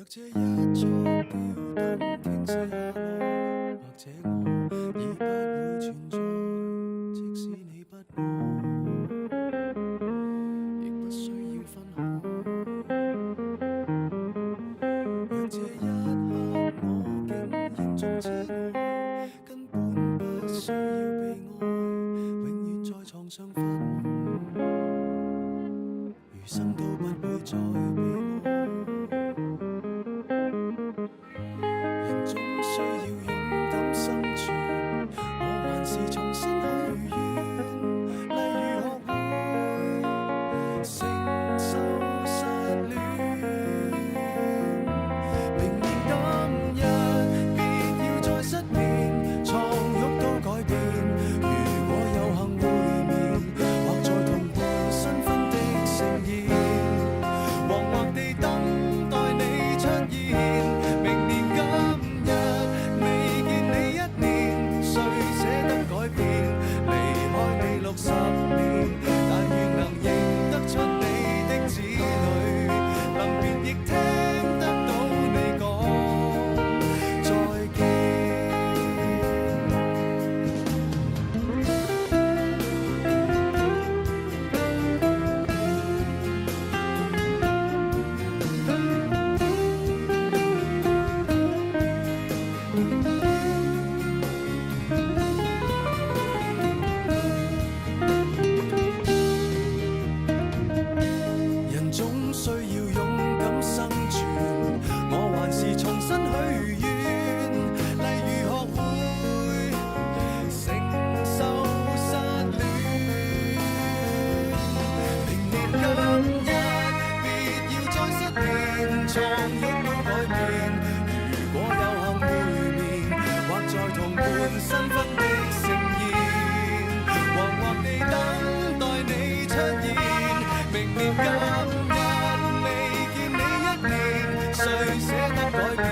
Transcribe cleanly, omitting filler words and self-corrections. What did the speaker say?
這一束吊燈傾瀉下來，或者我已不會存在，即使你不愛，亦不需要分開。若這一刻我竟然終止愛，根本不需要被愛，永遠在床上瞓，餘生都不會再被愛。人總需要勇敢生存，我還是重新許願，例如學會承受失戀。明年今日別要再失眠，床褥都改變。如果有幸會面，或在同伴新婚的盛宴，惶惑地等待你出現。明年今日未見你一年，誰捨得改變？離開你60年，但願能認得出你的子女，能辨亦聽得到你講再見。人總需要勇敢生存，我還是重新許願，例如學會承受失戀。明年今日別要再失眠，床褥都改變。如果有幸會面，或在同伴新婚的盛宴，惶惑地等待你出現。明年今日未見你一年，誰捨得改變？